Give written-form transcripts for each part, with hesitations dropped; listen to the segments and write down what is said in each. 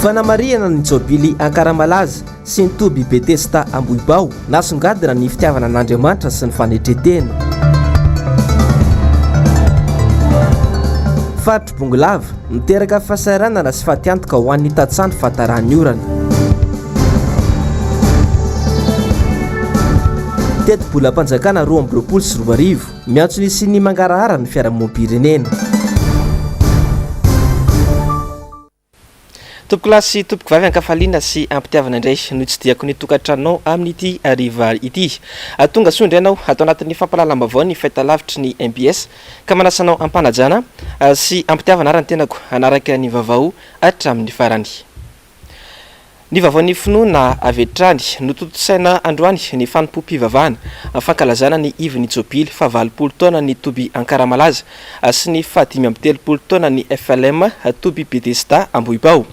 fanamariana ny jobily ankaramalaza sy ny toby betesta amboibao nasongadina ny fitiavana an'Andriamanitra sy ny fanetreteny. Faritry Bongolava miteraka fahasahiranana sy fahatiantoka ho an'ny tantsandro fahatarany orana. Teti-bolam-panjakana 2024 sy 2025 miantsony sy ny mangarahara ny fiarahamonim-pirenena. Tompoko lahy sy tompoko vavy ankafaliana sy ampitiavana indray no tsy diako ny tokantranonao amin'ity ariva ity. Tonga sondra ianao atao anatin'ny fampalalam-baovao ny fahitalavitry ny MBS ka manasanao ampanajana sy ampitiavana arany tenako anaraka ny vaovao hatramin'ny farany. Ny vaovaon'ny finoana avetrany no totosaina androany ny fanompo-pivavahana fankalazana ny ivy jobily fa 20 taona ny toby ankaramalaza sy ny 530 taona ny FLM toby Bethesda amboibao.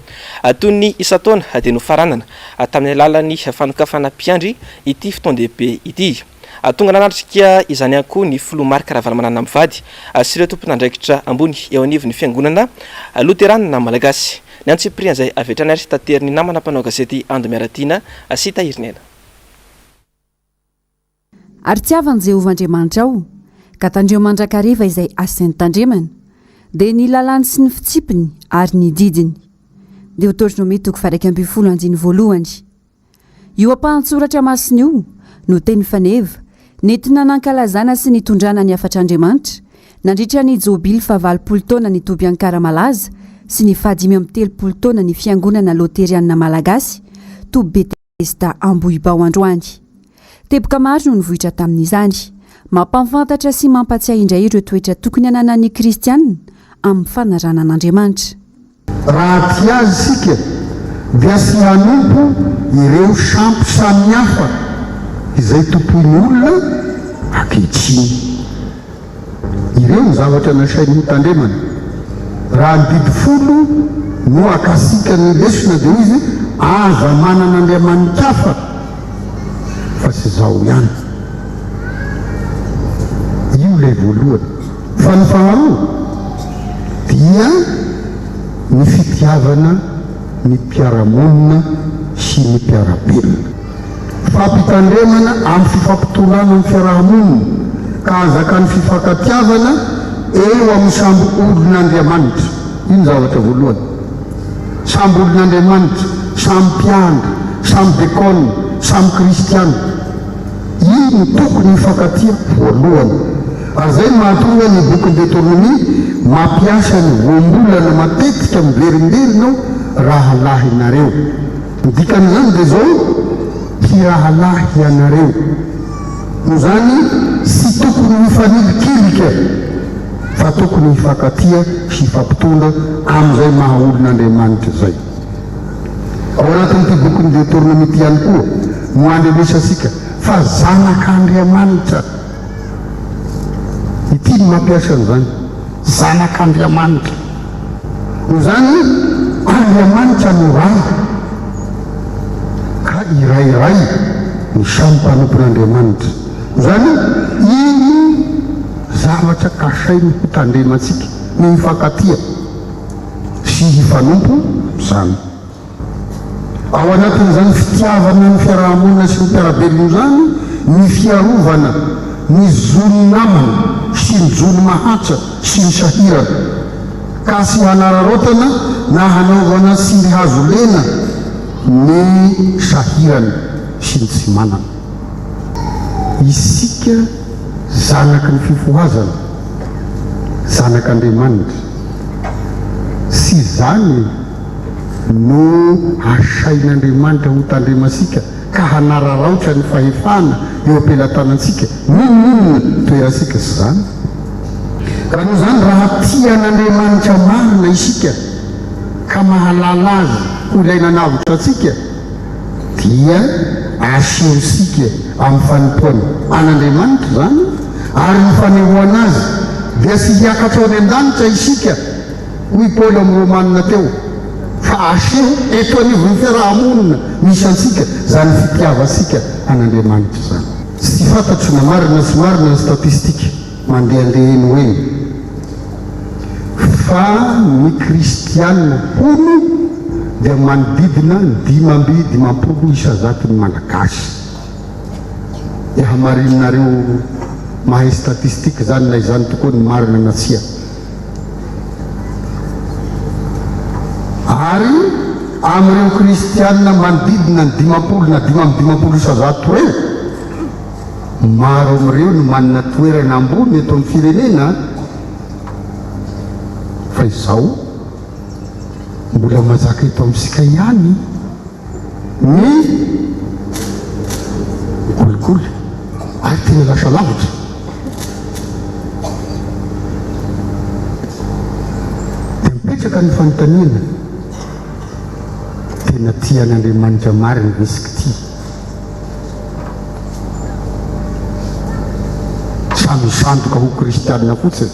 Toy ny isa-taona dia nofaranana tamin'ny alalan'ny fanokafana mpiandry ity fotoan-dehibe ity. Tonga nanatrika izany ihany koa ny filoha-marika ravalamanana mivady sy ireo tompon'andraikitra ambony eo anivon'ny fiangonana loterana malagasy. Ny antsiprian izay avetrany ary tateriny namana mpanao gazety Ando Miaratiana sy tahirinena. Ary tiavan' Jehovandriamanitra ao ka tandreo mandrakariva izay asainy tandremana dia ny lalany sy ny fitsipiny ary ny didiny. Deuteronome 2:12. Io ampahan-tsoratra masina io no teny faneva nentina nankalazana sy nitondrana ny afatr'Andriamanitra nandritra ny jobily fa 20 taona ny toby ankaramalaza sy ny 530 taona ny fiangonana loteriana malagasy toby Bethesda amboibao androany. Teboka maro no nivohitra tamin'izany, mampamfantatra sy mampatsiahy indray ireo toetra tokony ananan'ny kristianina amin'ny fanarana an'Andriamanitra. Raha ty azy sika dia sy hanompo ireo sampo samihafa izay tompon'olona ankehitriny. Ireo ny zavatra nasainy tandremana. Raha ny biby folo no akasika ny lesona dia izy aza manana Andriamanitra hafa fa sy izao ihany. Io ilay voalohany. Fa ny faharoa dia ny fitiavana ny mpiara-monina sy ny mpiara-belona. Fampitandremana amin'ny fifampitolana amin'ny fiarahamonina ka azaka ny fifankatiavana eo amin'ny sambo olon'Andriamanitra. Iny zavatra voalohany. Sambo olon'Andriamanitra, sambo mpiandry, sambo dekona, sambo kristiana. Iny no tokony mifankatia voalohany. Ary izay mahatonga ny bokin'ny Deuteronome mampiasa ny voambolana matetika miverimberina rahalahy nareo. Ny dikan'izany dia zao mpirahalahy ianareo. No zany sy tokony mifanilikelika fa tokony mifankatia sy fampitondra amin'izay maha olon'Andriamanitra izay. Ao anatin'ity bokin'ny Deuteronome ity ihany koa no andremesa asika fa zanak'Andriamanitra. Ity no mampiasa an'izany, zanak'Andriamanitra. No zany Andriamanitra no ray ka irairay ny samy mpanompon'Andriamanitra. Zany iny zavatra kasainy hitandremantsika ny mifankatia sy hifanompo zany. Ao anatin'izany fitiavana ny fiarahamonina sy ny mpiara-belona zany ny fiarovana ny zony namana sy ny zony mahatsa sy ny sahirana ka sy hanararotana na hanaovana sy ny hazolena ny sahirana sy ny tsy manana. Isika zanaky ny fifohazana, zanak'Andriamanitra. Sy zany no asain'Andriamanitra ho tandremasika ka hanararaotra ny fahefana eo am-pelatanantsika nononona toerasika sy zany. Ka noho zany raha tian'Andriamanitra marina isika ka mahalala azy ho ilay nanavitra atsika dia asehosika amin'ny fanompoana an'Andriamanitra zany ary ny fanehoana azy dia sy hiakatra any an-danitra isika hoy Paoly amin'ny Romanina teo fa aseho eto anivon'ny fiarahamonina misy antsika zany fitiavasika an'Andriamanitra zany. Tsy fantatro na marina sy marina ny statistika mandehandeha eny hoe fa ny kristianina hono dia manodidina ny 520 isazato ny malagasy. Efa marininareo mahay statistika zany na izany tokoa ny marina natsia. Ary amin'ireo kristianina manodidina ny 50 na 520 isazato hoe maro amin'ireo no manana toerana ambony eto amin'ny firenena, fa izao mbola mazaka eto amintsika ihany ny kolikoly ary tena lasa lavitra. Dia mipetraka ny fanontaniana, tena tian'Andriamanitra marina nisika ty. Samy sandoka ho kristianina fotsiny.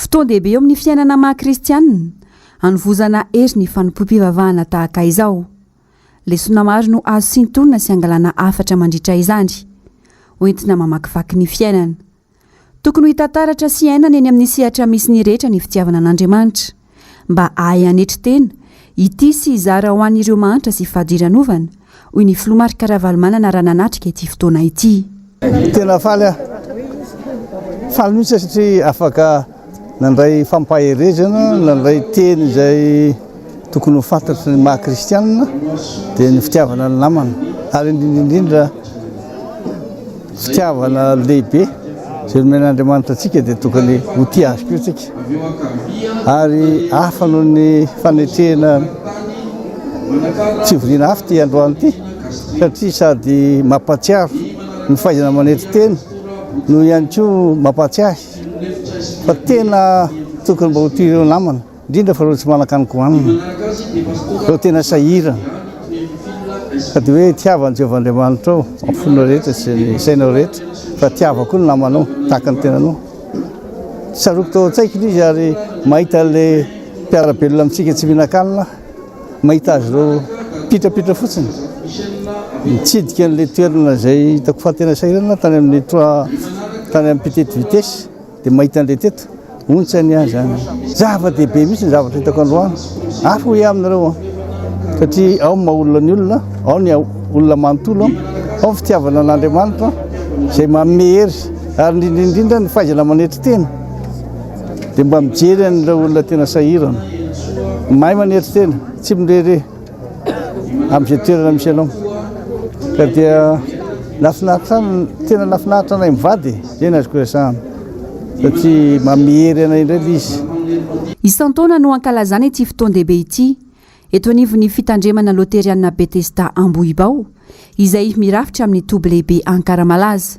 Fotoan-dehibe eo amin'ny fiainana maha-kristianina hanovozana hery ny fanompoam-pivavahana tahaka izao. Lesona maro no azo sintonina sy angalana afatra mandritra izany, hoentina mamakivaky ny fiainana. Tokony ho hitantaratra sy ainana eny amin'ny sehatra misy ny rehetra ny fitiavana an'Andriamanitra, mba ahay anetry tena ity sy izara ho an'ireo mahantra sy fahadiran'ovana, hoy ny filomarika Ravalomanana raha nanatrika ity fotoana ity. Tena faly mihitsy satria afaka nandray fampaherezana, nandray teny izay tokony ho fantatry ny maha-kristianina dia ny fitiavana ny namana, ary indrindra fitiavana lehibe izay nomen'Andriamanitra antsika dia tokony ho tia azy koa tsika. Ary hafa noho ny fanetrehana fivoriana hafa ty androany ity, satria sady mampatsiaro ny fahaizana manetry teny no ihany koa mampatsiahy fa tena tokony mba ho tia ireo namana, indrindra fa reo tsy manan-kaniko hanina, reo tena sahirana. Ka dia hoe tiavany Jehovahandriamanitra ao ampofonao rehetra sy ny sainao rehetra, fa tiava koa ny namanao tahaka ny tenanao. Saroko tao an-tsaiko izy ary mahita le mpiara-belona amintsika tsy mihinan-kanina, mahita azy ireo pitrapitra fotsiny. Mitsidika n'le toerana izay hitako fa tena sahirana tany amin'ny petite vitesse, dia mahita an'le teto ontsany azy any. Zava-dehibe mihitsy ny zavatra hitako androany, hafa hoe aminareo satria ao maha-olona ny olona, ao ny olona manontolo, ao ny fitiavana an'Andriamanitra izay manome hery, ary indrindra ny fahaizana manetry tena dia mba mijery an'ireo olona tena sahirana, mahay manetry tena, tsy mirere amin'izay toerana misy anao. Ka dia lafinahitra tena lafinahitra anay mivady, zay ny azoko resahana, satria manome hery anay indray ilay izy. Isan-taona no ankalazana ity fotoan-dehibe ity eto anivon'ny fitandremana loteriana Betesda Ambohibao, izay mirafitra amin'ny toby lehibe Ankaramalaza.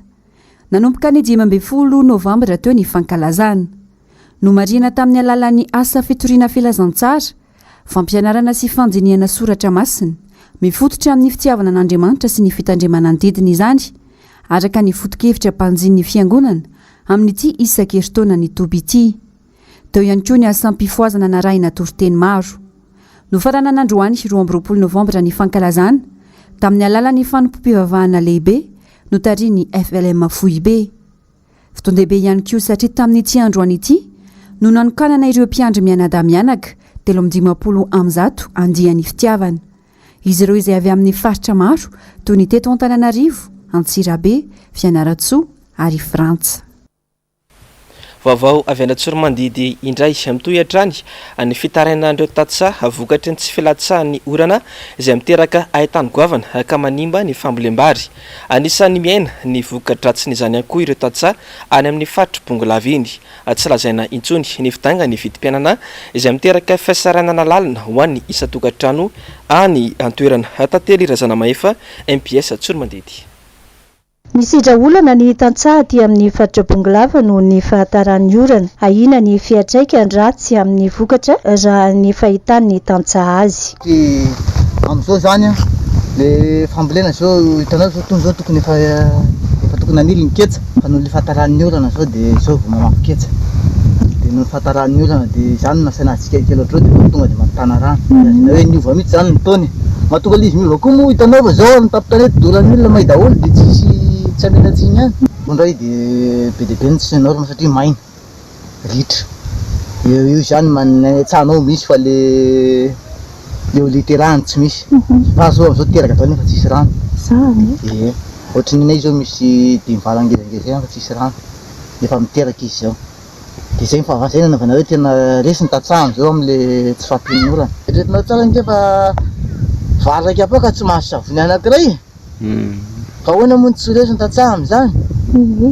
Nanomboka ny 15 Novambra teo ny fankalazana, no marina tamin'ny alalan'ny asa fitoriana filazantsara, fampianarana sy fandiniana soratra masina, mifototra amin'ny fitiavana an'Andriamanitra sy ny fitandremana an-didiny izany, araka ny foto-kevitra mpanjin'ny fiangonana amin'ity isan-keritaona ny toby ity. Teo ihany koa ny asam-pifoazana narahina toriteny maro. Nofarana n'androany 20 Novambra ny fankalazana tamin'ny alalan'ny fanompoam-pivavahana lehibe notary ny FLM Foibe. Fotoan-dehibe ihany koa satria tamin'ity androany ity no nanokanana ireo mpiandry mianadahy-mianaka 350 andian'ny fitiavana. Izy ireo izay avy amin'ny faritra maro toy ny teto Antananarivo, Antsirabe, Fianaratsoa ary Frantsa. Vaovao avy an-Tsoromandidy indray mitohy hatrany ny fitarainan'ireo tatsa vokatry ny tsy filatsahan'ny orana izay miteraka ahitany goavana ka manimba ny fambolem-bary. Anisan'ny miaina ny voka-dratsin'izany ihany koa ireo tatsa any amin'ny faritra Bongolava iny. Tsy lazaina intsony ny fidanga ny vidim-pianana izay miteraka fiasaranana lalina ho an'ny isa-tokantrano any an-toerana tantely Razana Maefa MPS Tsoromandidy. Nisidra olana ny tantsaha ty amin'ny faritra Bongolava noho ny fahataran'ny orana, ahina ny fiatraikany ratsy amin'ny vokatra raha ny fahitan'ny tantsaha azy. Amin'izao zany le fambolena zao hitanao zao tony zao tokony efa tokony anily ny ketsa, fa noho le fahataran'ny orana zao dia zao vao mamaky ketsa. Dia noho fahataran'ny orana dia zany no nasaina azy kely ohatry dia tonga dia mampitana rano. Azina hoe niova mihitsy zany ny taony. Mahatonga izy miova koa moa hitanao fa zao ny tapitany dolan'ny olona may daholo dia tsy amelatsiny ihany. Ndray dia be dia be ny tsy norme satria maina ritra. io zany manetsanao misy fa le eo literany tsy misy fa so am'izao teraka atao nefa tsisy rano zany ohatry nay zao misy dimvalangezangeza fa tsisy rano efa miteraky izy zao de zay fahavasa ina nanaovana hoe tena resiny tatsahany zao am'le tsy fampinorana retrinao tsara ngefa vary raiky apoka tsy mahazo savony anankiray fa hoana moa tsy resiny tatsahany zany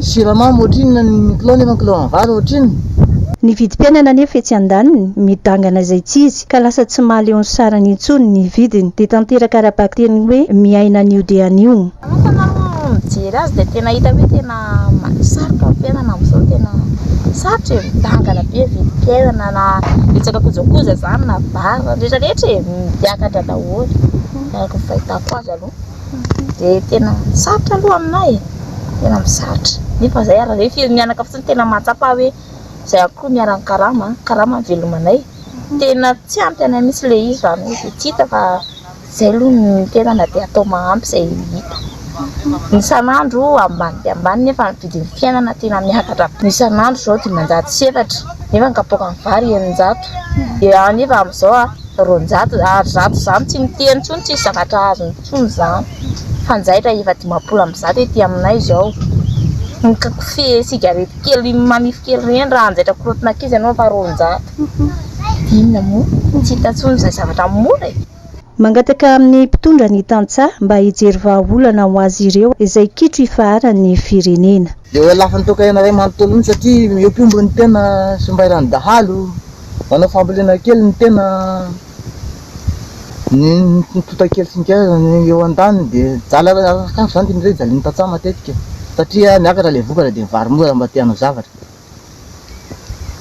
siramamy ohatriny ny kilao nefa kilao amin'ny vary ohatriny. Ny vidim-piainana nefa etsy an-daniny midangana izay tsy izy ka lasa tsy mahaleo ny sarany intsony ny vidiny de tanteraka arabaky teny hoe miaina an'io de an'io. Mijery azy de tena hita hoe tena masarotra ny fiainana amin'izao tena sarotra midangana be vidim-piainana na etsaka kojakoja zany na vary rehetrarehetra miakatra daholo araka ny fahitako azy aloha de tena sarotra aloha aminay tena misarotra nefa zay ara rehefa mianaka fotsiny tena mahatsapa hoe zay akoho miarany karama velomanay tena tsy ampy anay misy le izy raha hoe tsy hita fa zay aloha ny tena na de atao mahampy zay hita ny sanandro ambany de ambany nefa ny vidin'ny fiainana tena miakatra ny sanandro zao 507 nefa nkapoka ny vary 900 nefa am'izao 200 zany tsy miteny ntsony tsy zavatra azo ntsony zany fanjaitra efa 500 am'zato ety aminay zao nkafe sigarety kely manify kely reny raha anjaitra korotona kizy anao fa 200 inona moa tsy hitatsony zay zavatra mora mangataka amin'ny mpitondra ny tantsaha mba hijery vahaolana ho azy ireo izay kitro ifaharan'ny firenena eo alafany tokaina ray manontolo ny satria eompiombo ny tena sombairany dahalo manao fambolena kely ny tena ny tota kely sinka eo an-daniny de jala araka zany teny re jaliny tantsaha matetika satria miakatra le vokatra de vary mora mba tianao zavatra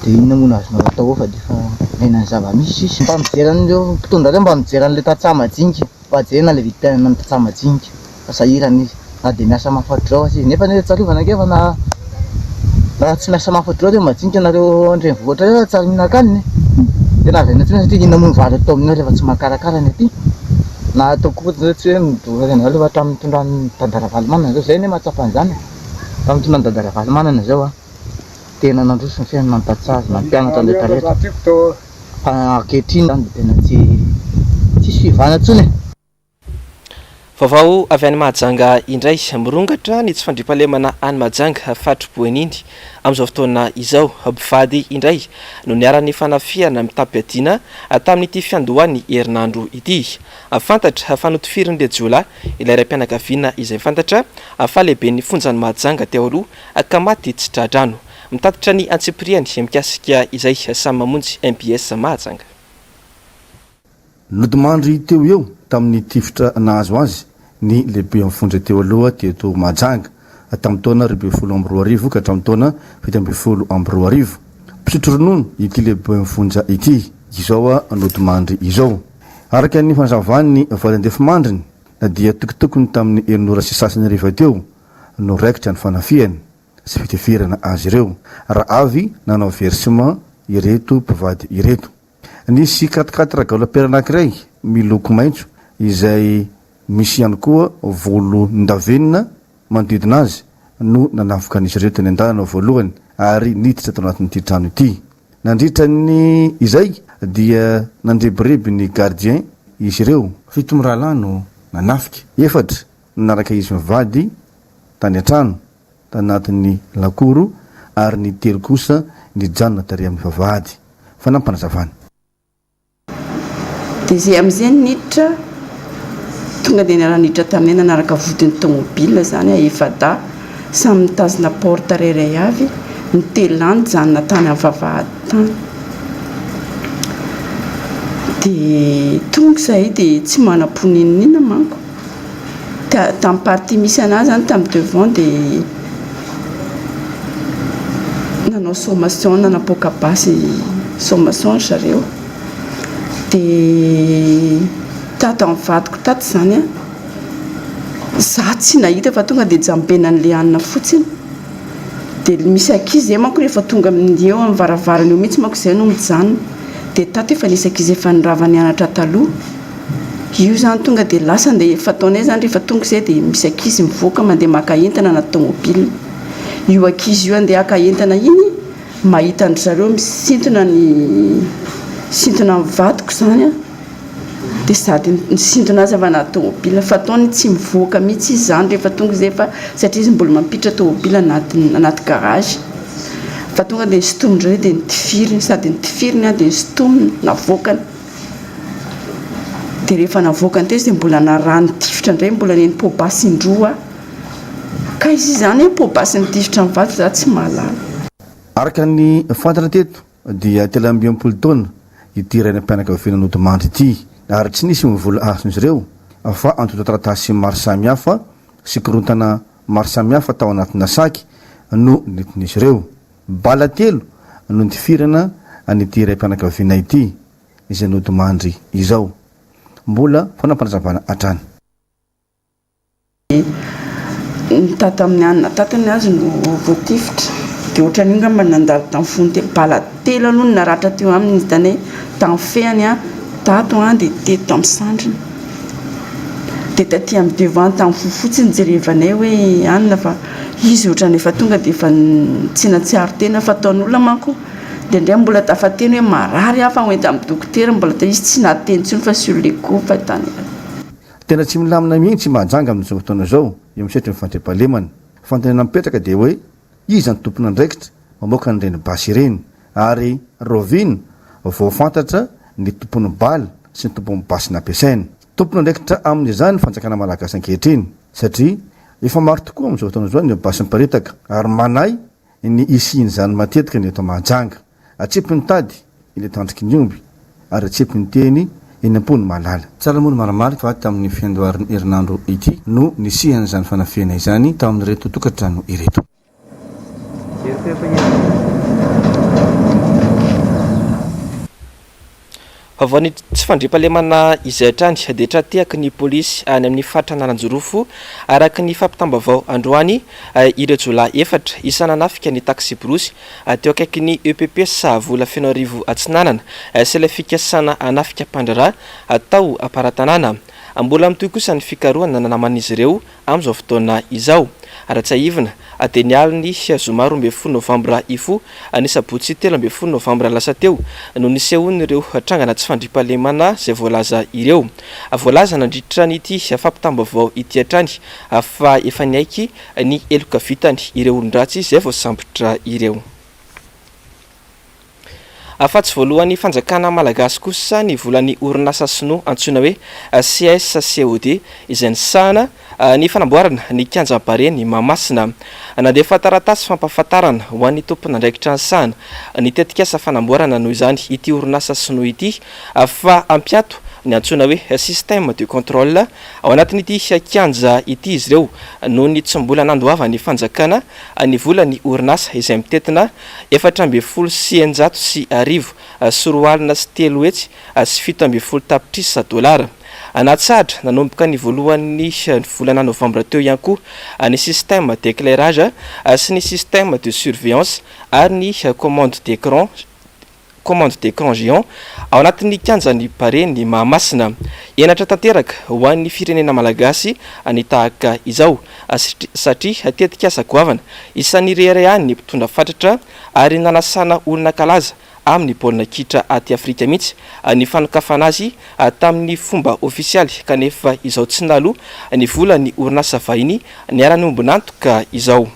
de inona moa azonao atao fa de fa menany zava-misy izy mba mijeran'ireo mpitondra reo mba mijeran'le tantsaha majinika mba jerena le vidim-piainana ny tantsaha majinika fa sahirana izy na de miasa mafatrao azy nefa ne tsarovana angefa na tsy miasa mafatrao reo majinika nareo andreny vohatra reo tsara mihinan-kaniny tena avaina tsiny satria inona moa ny vary atao aminao rehefa tsy mahakarakara ny aty na atao kokotra tsy hoe midorana aloha hatramin'ny tondran'ny dadara valimanana zao zay ne mahatsapa an'izany tamin'ny tondran'ny dadara valimanana zao tena nandroso ny fiainana ny tantsaha azy mampianatra le taretra fa ankehitriny zany de tena tsisy fivana ntsony vaovao avy any Mahajanga indray mirongatra ny tsy fandriampahalemana any Mahajanga fatroboan'iny amin'izao fotoana izao mpivady indray no niara-ny fanafiana mitapy-adiana tamin'ity fiandohany herinandro ity fantatra fanotifiriny lejola ilay raim-pianakaviana izay fantatra fa lehibe ny fonjany Mahajanga teo aloha ka maty tsy tradrano mitatitra ny antsipriany mikasika izay samy mamonjy MBS Mahajanga nodimandry teo eo tamin'ny tifitra nahazo azy ny lehibe amin'ny fonja teo aloha teto Mahajanga tamin'ny taona 2012 ka hatramin'ny taona 2012 mpisotro ronono ity lehibe amin'ny fonja ity izao nodimandry izao araka ny fanzavany vadandefimandriny dia tokotokony tamin'ny herinora sy sasany ariva teo no raikitra ny fanafiany sy fitefirana azy ireo raha avy nanao versement ireto mpivady ireto nisy 4 ragaolam-pera anankiray miloko maitso izay misy ihany koa volo ndavenina manodidina azy no nanafoka anisy ireo teny an-dalana voalohany ary niditra tao anatin'ity trano ity nandritra ny izay dia nandrebireby ny gardien izy ireo fito mirahalahy no nanafika efatra nanaraka izy mivady tany an-trano tanatin'ny lakoro ary ny telo kosa ny janona tary amin'ny vavahady fa nampanazavany de zay am'izay niditra tonga de niara niditra taminay nanaraka vodin'ny tomobile zany efada samy mitazona porte reray avy ny telany janona tany amin'ny vavahady tany de tonga zay de tsy manam-poninina manko tamin'ny partie misy anazy zany tamin'ny devant de nanao sommation nanapoka basy sommation zareo de tato amin'ny vadiko tato zany za tsy nahita fa tonga de jambenan'le anina fotsiny de misy akizy zay manko rehefa tonga eo amin'ny varavarana eo mihitsy manko zay no mijanona de tato efa nisy akizy efa niravany anatra taloha io zany tonga de lasa de fataonay zany rehefa tonga zay de misy akizy mivoaka mandeha maka entana na tomobile io akizy io andeha aka entana iny mahita ny zareo misintona ny sintona mivadiko zany a dia sady nisintona azy avy anaty tômôbila fa ataony tsy mivoaka mihitsy izy zany rehefa tonga izay fa satria izy mbola mampiditra tômôbila anaty garage fa tonga dia nistomondra hoe dia nitifiriny sady nitifiriny a dia nistomony navoakany dia rehefa navoakany teo izy dia mbola narany tifitra indray mbola neny pobasy indroa ka izy zany pobasy nitifitra mivady za tsy mahalala. Araka ny fantatra teto dia telo amby ampolo taona ity raina mpianakaviana Novambra ity ary tsy nisy mivola ason'izy ireo fa antoto taratasy maro samihafa sy korontana maro samihafa tao anatina saky no nentin'izy ireo. Bala telo no nitifirana an'ity ray mpianakaviana ity izay Novambra izao. Mbola fanampanazavana hatrany. Tata amin'ny anina tatany azy no voatifitra dia ohatra n'inga mba nandalo tamin'ny fony telo bala telo aloha ny naratra teo aminy izy tany hoe tamin'ny feany a tato a dia teto tamin'ny sandriny dia taty amin'ny devant tamin'ny fofotsiny jerevanay hoe anina fa izy ohatra nefa tonga dia efa tsy natsiaro tena fa ataon'olona manko dia indray mbola tafateny hoe marary aho fa hoenta amin'ny dokotera mbola ta izy tsy nateny tsony fa sy oleko fa tany tena tsy milamina mihitsy tsy mahajanga amin'izao fotoana izao eo misetry mifandre-pahalemana fantenena mipetraka dia hoe izy ny tompona andraikitra mamoaka nyreny basy ireny ary rovina vao fantatra ny tompony bala sy ny tompony basy nampiasainy tompona andraikitra amin'izany fanjakana malagasy ankehitriny satria efa maro tokoa amin'izao fotoana izao ny basy miparitaka ary manay ny isiny zany matetika ny eto mahajanga atsipy ny tady iny tandriky ny omby ary atsipy ny teny eny ampony malala. Tsara mono maromaro fa tamin'ny fiandohariny herinandro ity no nisihana izany fanafiana izany tamin'ireto tokantrano ireto. Avany tsy fandriampahalemana izay hatrany dia tratehaky ny polisy any amin'ny faritra Analanjorofo araka ny fampitambavao androany ireo jolahy efatra isananafika ny taxi brosy teo akaiky ny EPPS vola feno arivo atsinanana sy ilay fikasana anafika mpandrara atao aparatanana. Mbola mitoy kosa ny fikarohana nanaman'izy ireo amin'izao fotoana izao. Ara-tsaivina dia nialiny zoma 12 Novambra ifo ny sabotsy 13 Novambra lasa teo no nisehony ireo trangana tsy fandriampahalemana izay voalaza ireo. Voalaza nandritra n'ity fampitambavao ity hatrany fa efa niaiky ny eloka vitany ireo olon-dratsy izay voasambotra ireo. Afatsy voalohany fanjakana malagasy kosa ny volan'ny orinasa sinoa antsoina hoe CSCOD izay nisahana ny fanamboarana ny kianjam-bare ny Mahamasina nandefa taratasy fampahafantarana ho an'ny tompona andraikitra nisahana ny tetikasa fanamboarana noho izany ity orinasa sinoa ity fa ampiato ny antsoina hoe système de contrôle ao anatin'ity kianja ity izy ireo noho ny tsy mbola nandoava ny fanjakana ny volan'ny orinasa izay mitetina 4,900 sy arivo soroalina sy telo hetsy sy 7,10 tapitrisa dolara. Anatsahatra nanomboka ny voalohan'ny volana Novambra teo ihany koa ny système d'éclairage sy ny système de surveillance ary ny commande d'écran géant ao anatin'ny kianjany bare ny Mahamasina. Enatra tanteraka ho an'ny firenena malagasy ny tahaka izao satria tetikasa goavana isan'ny rehirehany ny mpitondra fatratra ary nanasana olona kalaza amin'ny baolina kitra aty Afrika mihitsy ny fanokafana azy tamin'ny fomba ofisialy kanefa izao tsy nalo ny vola ny orinasa vahiny niarany ombonantoka izao.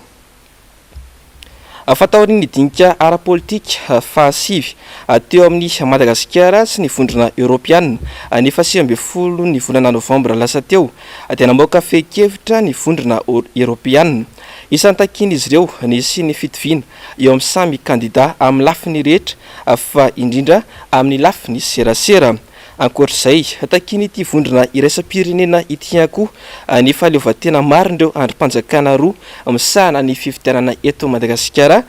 Fataon'ny dinika ara-politika fahasivy teo amin'ny Madagasikara sy ny vondrona Europiana ny 20 ny volana Novambra lasa teo dia namoaka fehi-kevitra ny vondrona Europiana. Isan'ny takin'izy ireo nisy ny fitovina eo amin'ny samy kandida amin'ny lafiny rehetra fa indrindra amin'ny lafiny serasera. Ankoatr'izay takin'ity vondrona iraisam-pirenena ity ihany koa ny fahaleovantena marindreo andrim-panjakana roa misahana ny fifidianana eto Madagasikara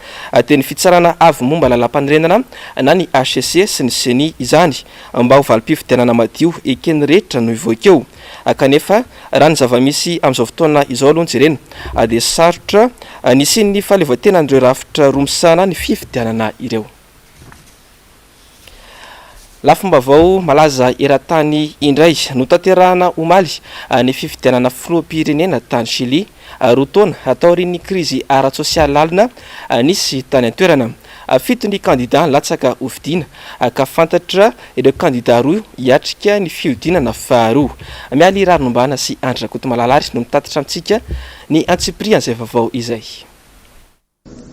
dia ny fitsarana avy momba lalam-panerenana na ny HCC sy ny CENI izany mba ho valim-pifidianana madio ekeny rehetra no ivoakeo. Kanefa raha ny zava-misy amin'izao fotoana izao aloha jerena dia sarotra nisy ny fahaleovantena andreo rafitra roa misahana ny fifidianana ireo. Lafombavao malaza eran-tany indray no tanterahana omaly ny fifidianana filoham-pirenena tany Chili roa taona atao rin'ny krizy ara-tsosialy lalina nisy tany an-toerana. fito ny candidat latsaka hovidina ka fantatra ireo candidat roa hiatrika ny fiodinana faharoa. Mialy Raronombana sy Andra Kotomalalary no mitatitra amintsika ny antsiprian'izay vaovao izay.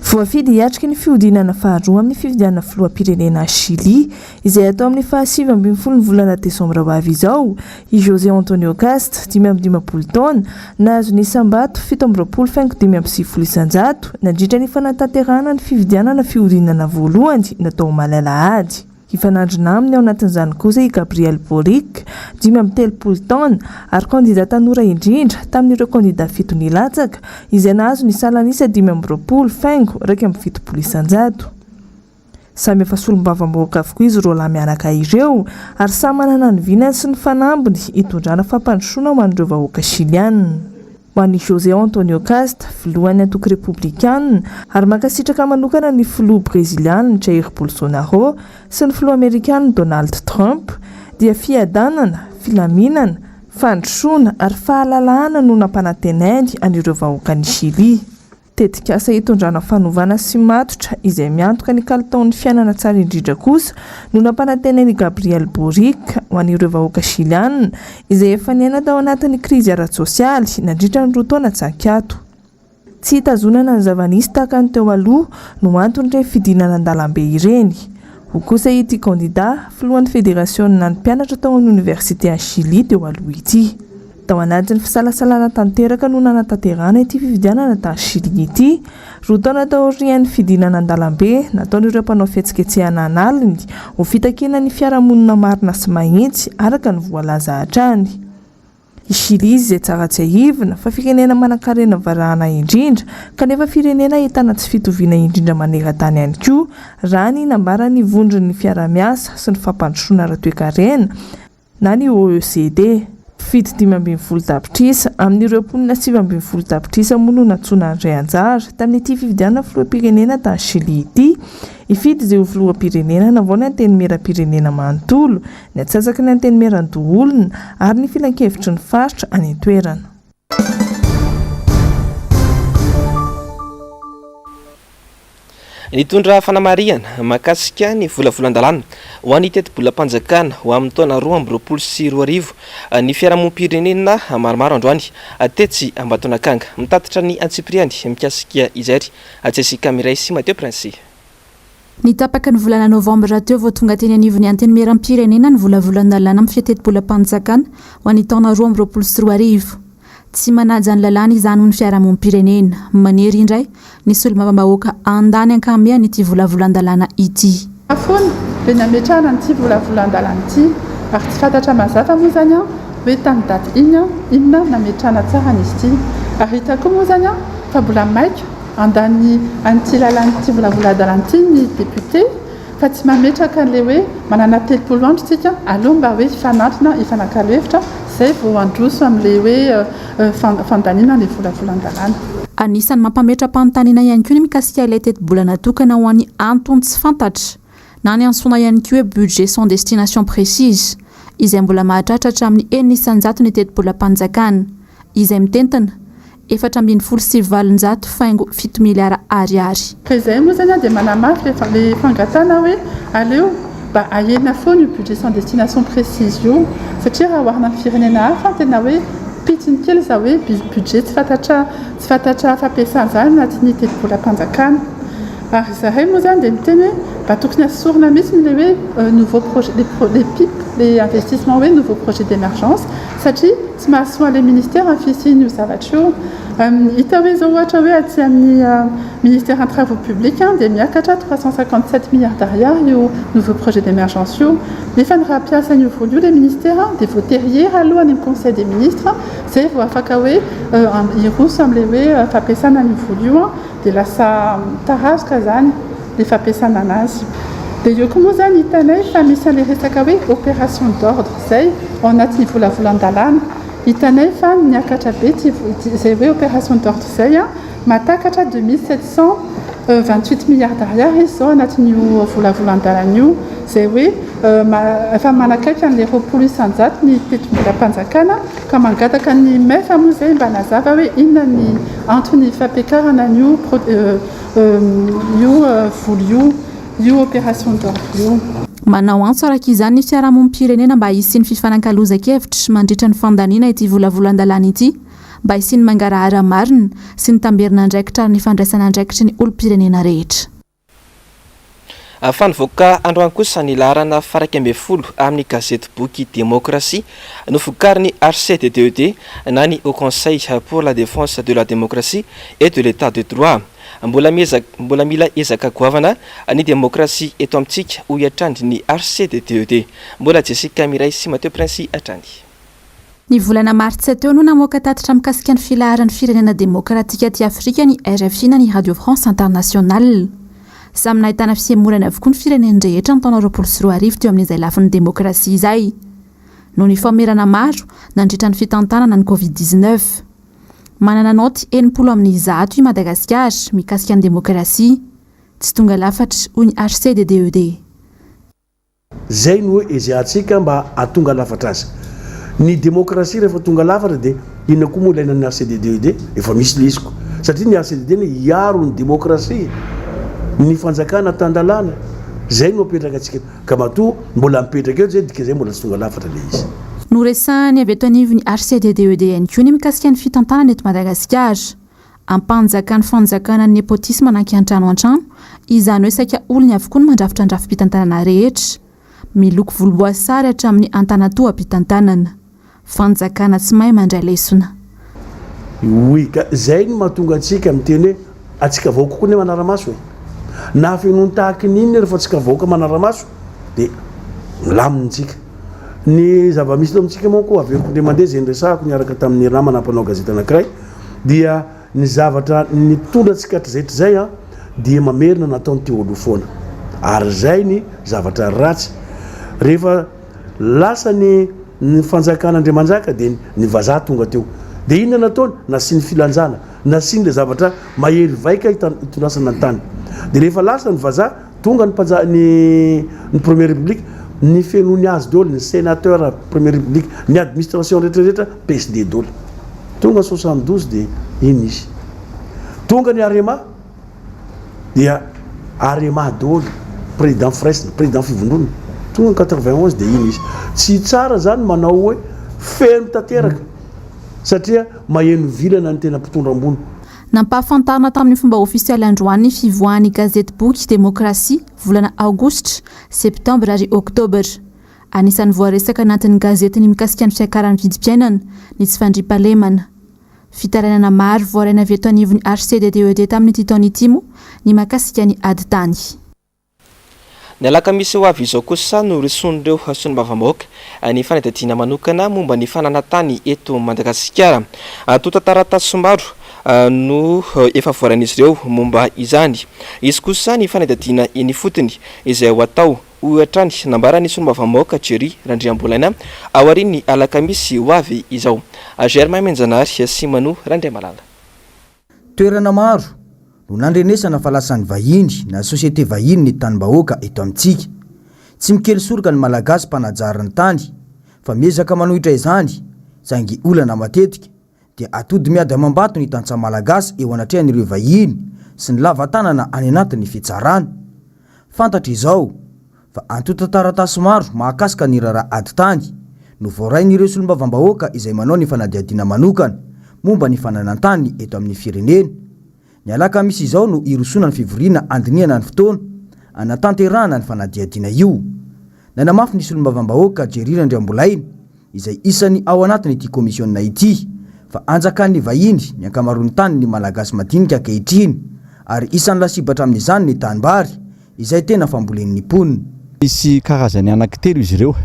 Voafidy hiatrika ny fiodinana faharoa amin'ny fifidianana filoham-pirenena Chili izay atao amin'ny 7 ny volana Desambra ho avy izao. I José Antonio Cast 5 taona nahazo ny sambato 7.5 isanjato nandritra ny fanatanterahana ny fifidianana fiodinana voalohany natao Malalahady. Ifanandrina aminy ao anatin'izany kosa i Gabriel Boric 13 taona ary kandida tanora indrindra tamin'ireo kandida 7 nilatsaka izay nahazo ny salanisa 5.7 isanjato. Samy efa solom-bava-bahoaka avokoa izy roa lahy mianaka ireo ary samy manana ny vinany sy ny fanambiny hitondrana fampandrosoana ho an'ireo vahoaka Chiliana. Ho an'i José Antonio Cast, filohan'ny antoko republikanina ary mankasitraka manokana ny filoha breziliana Jair Bolsonaro sy ny filoha amerikana Donald Trump dia fiadanana, filaminana, fandrosoana ary fahalalahana no nampanantenainy an'ireo vahoaka ny Chili. Tetikasa hitondrana fanovana sy matotra izay miantoka ny kalitaon'ny fiainana tsara indrindra kosa no nampanantenainy Gabriel Boric ho an'ireo vahoaka Chiliana izay efa niaina tao anatin'ny krizy ara-tsosialy nandritra ny 2 taona tsakato. Tsy hitazonana ny zava-nisy tahaka ny teo aloha no antony ireny fidinana an-dalambe ireny. Ho kosa ity kandida filohan'ny federasiona ny mpianatra tao amin'ny université à Chili teo aloha ity. Tao anatin'ny fisalasalana tanteraka no nanatanterahana ity fifidianana ta Chili ity, 2 taona tao aorian'ny fidinana an-dalambe nataon'ireo mpanao fihetsiketsehana analiny ho fitakiana ny fiarahamonina marina sy mahitsy araka ny voalaza hatrany. I Chili izay tsara tsy ahivina fa firenena manan-karena varahana indrindra kanefa firenena ahitana tsy fitoviana indrindra maneran-tany ihany koa raha ny nambarany vondron'ny fiara-miasa sy ny fampandrosoana ara-toe-karena na ny OECD. Fito 15 tapitrisa amin'ireo mponina 7 tapitrisa moa no natsoina andray anjara tamin'ity fifidianana filoham-pirenena ta Chili ity. Ifidy izay ho filoham-pirenena navao ny antenimieram-pirenena manontolo, ny atsasaky ny antenimieran-doholona ary ny filan-kevitry ny faritra any an-toerana. Nitondra fanamariana makasika ny volavolan-dalàna ho an'ny teti-bolam-panjakana ho amin'ny taona 2024 ny fiarahamonim-pirenena maromaro androany tetsy Ambatonakanga mitatitra ny antsipriany mikasika izay atsesika miray sy Mateo Prince. Nitapaka ny volana Novambra teo vao tonga teny anivon'ny antenimieram-pirenena ny volavolan-dalàna amin'ny fitetebolam-panjakana ho an'ny taona 2024. Tsy manaja ny lalàna izany ho ny fiarahamonim-pirenena manery indray nisy olom-bavam-bahoaka andany ankambia n'ity volavolan-dalàna ity. Afony dia nametrahana n'ity volavolan-dalàna ity ary tsy fantatra mazava moa zany hoe tamin'ny daty inona nametrahana tsara n'izy ity. Ary hitako moa zany fa mbola maika andany an'ity lalàna ity volavolan-dalàna ity ny député fa tsy mametraka an'ilay hoe manana 30 andro tsika aloha mba hoe hifanatona hifanakalo-hevitra zay vao androso amin'ilay hoe fandaniana ny volavolan-dalàna. Anisan'ny mampametra-panontaniana ihany koa ny mikasika ilay teti-bola natokana ho an'ny antony tsy fantatra na ny antsoina ihany koa hoe budget sans destination précise izay mbola mahatratra hatramin'ny 900 ny teti-bolam-panjakana izay mitentina 470 faingo 7 miliara ariary. Izay moa zany dia manamafy ilay fangatana hoe aleo mba ahena foana io budget sans destination précise io satria raha oharina amin'ny firenena hafa tena hoe pitiny kely za hoe budget tsy fantatra fampiasana zany anatin'ny teti-bolam-panjakana. Ary zahay moa zany dia miteny hoe mba tokony asorina mihitsy ilay hoe nouveau projet les PIP les investissements hoe nouveau projet d'émergence satria tsy mahasoa ilay ministère amin'ny fisiny io zavatra io. Hita hoe zao ohatra hoe aty amin'ny ministère en travaux publics dia miakatra 357 milliards d'ariary io nouveau projet d'émergence io nefa ny raha piasa ny voly io le ministère dia voateriera alohany amin'ny conseil des ministres zay vao afaka hoe iroso amin'ilay hoe fampiasana ny voly io dia lasa tarazoka zany le fampiasana anazy. Dia io koa moa zany hitanay fa misy an'ilay resaka hoe opération d'ordre zay ao anatin'ny volavolan-dalàna. Hitanay fa niakatra be zay hoe opération d'ordre zay matakatra 2728 milliards d'ariary izy zao anatin'io volavolan-dalàna io zay hoe efa manakaiky an'ilay 20 ny teti-bolam-panjakana ka mangataka ny mefa moa zay mba nazava hoe inona ny antony fampiakarana an'io io opération d'or io. Manao antso araka izany ny fiarahamonim-pirenena mba hisiany fifanankalozan-kevitra mandritra ny fandaniana ity volavolan-dalàna ity mba hisiany mangarahara marina sy ny tamberina andraikitra ary ny fandraisana andraikitry ny olom-pirenena rehetra. Fanivoaka androany kosa ny laharana faraka ambin'ny folo amin'ny gazety boky démocratie novokariny RCDDED na ny Haut Conseil pour la défense de la démocratie et de l'état de droit. Mbola mila ezaka goavana ny demokrasia eto amintsika ho iatrandry ny RCDDED. Mbola Jessica Miray sy Mateo Prince atrany. Ny volana martsa teo no namoaka tatitra mikasika ny filaharan'ny firenena demokratika aty Afrika ny RFI na ny Radio France Internationale. Samy nahitana fiemorana avokoa ny fireneny rehetra ny taona 2024 teo amin'izay lafin'ny demokrasia izay. Noho ny famerana maro nandritra ny fitantanana ny Covid-19. Manana naoty 70 amin'ny 100 i Madagasikara mikasika ny demokrasia. Tsy tonga lafatra hoy ny RCDDED. Zay no eziatsika mba atonga lafatra azy. Ny demokrasia rehefa tonga lafatra dia inona koa moa ilaina ny RCDDED efa misy lesiko. Satria ny RCDD hiaro ny demokrasia, ny fanjakana tandalana. Zay no apetraka atsika ka matoa mbola mipetraka eo zay dika zay mbola tsy tonga lafatra le izy. Noresahany avy eto anivon'ny RCDDED ihany koa ny mikasika ny fitantanana eto Madagasikara. Ampanjakany fanjakana ny nepotisme anankian-trano an-trano, izany hoe saika olony avokoa no mandrafitra andrafi-pitantanana rehetra. Miloko volomboasary hatramin'ny antanatoam-pitantanana. Fanjakana tsy mahay mandray lesona. Oui, zay no mahatonga antsika miteny hoe atsika vahoaka koa ny manaramaso e. Na fenony tahaka n'inona rehefa atsika vahoaka manaramaso dia milamintsika. Ny zava-misy tao amintsika moa koa averiko ndray mandeha zay nresahako niaraka tamin'ny namana mpanao gazety anankiray dia ny zavatra ny tondratsika hatrizaytra zay dia mamerina nataony teo aloha foana. Ary zay ny zavatra ratsy. Rehefa lasa ny fanjakana ndray manjaka dia ny vazaha tonga teo. Dia inona nataony nasiany filanjana, nasiany le zavatra mahery vaika itondrasana ny tany. Dia rehefa lasa ny vazaha tonga ny première république, ny fenony azy dolo, ny sénateur première république, ny administration rehetrarehetra PSD dolo. Tonga 72 dia iny izy. Tonga ny arema dia arema dolo, président Fresne, président fivondrona. Tonga 91 dia iny izy. Tsy tsara zany manao hoe feno tanteraka satria maheno vilana ny tena mpitondra ambony. Nampahafantarina tamin'ny fomba ofisialy androany fivoahan'ny gazety boky demokrasia volana aogositra, septambra ary oktobra. Anisan'ny voaresaka anatin'ny gazetiny mikasika ny fiakaran'ny vidim-piainana, ny tsy fandriampahalemana. Fitaranana maro voaraina avy eto anivon'ny RCDDED tamin'ity taona ity moa ny mahakasika ny ady tany. Ny alakamisy ho avy izao kosa no rison'ireo solombavam-bahoaka ny fanadihadiana manokana momba ny fananantany eto Madagasikara. Tantara-taratasy maro no efa voaran'izy ireo momba izany. Izy kosa ny fanadihadiana eny fotony izay ho atao ohatrany nambarany solombavam-bahoaka Jerry Randriambolaina ao aorian'ny alakamisy ho avy izao. Germain Menjanary sy Manu Randriamalala. Toerana maro no nandrenesana fa lasan'ny vahiny na société vahiny ny tany-bahoaka eto amintsika. Tsy mikely soroka ny malagasy mpanajary ny tany, fa miezaka manohitra izany saingy olana matetika dia atody miady amam-bato ny tantsa malagasy eo anatrehan'ireo vahiny sy ny lava-tanana any anatin'ny fitsarana. Fantatra izao fa antota taratasy maro mahakasika ny rara ady tany no voarain'ireo solombavam-bahoaka izay manao ny fanadihadiana manokana momba ny fananantany eto amin'ny firenena. Ny alakamisy izao no irosona ny fivoriana andiniana ny fotoana anatanterahana ny fanadihadiana io. Nanamafy ny solombavam-bahoaka Jerry Randriambolaina izay isany ao anatin'ity komisiona ity fa anjakan'ny vahiny ny ankamaroany tany ny malagasy madinika ankehitriny ary isan'ny lasibatra amin'izany ny tanimbary izay tena fambolen'ny ponina. Misy karazany anankitelo izy ireo.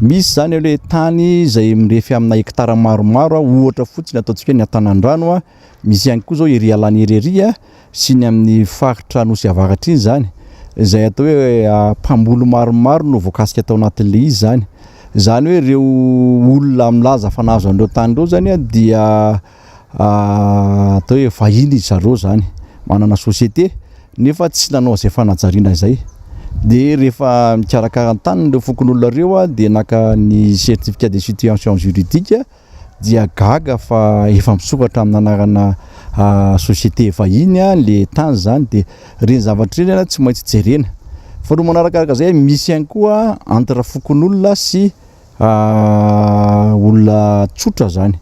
Misy zany hoe tany izay mirefy amina hektara maromaro ohatra fotsiny ataontsika ny Antanandrano, misy ihany koa zao ery alany ereria sy ny amin'ny faritra Nosy Avaratra iny zany izay atao hoe mpambolo maromaro no voakasika atao anatin'le izy zany. Zany hoe ireo olona milaza fa nahazo an'ireo tany ireo zany dia atao hoe vahiny izy zareo zany, manana société nefa tsy nanao izay fanajariana izay. Dia rehefa mikarakara ny tany ireo fokon'olona ireo dia naka ny certificat de situation juridique dia gaga fa efa misokatra amin'ny anarana société vahiny le tany zany de reny zavatra reny tsy maintsy jerena fa ro manarakaraka zay misy ihany koa entre fokon'olona sy olona tsotra zany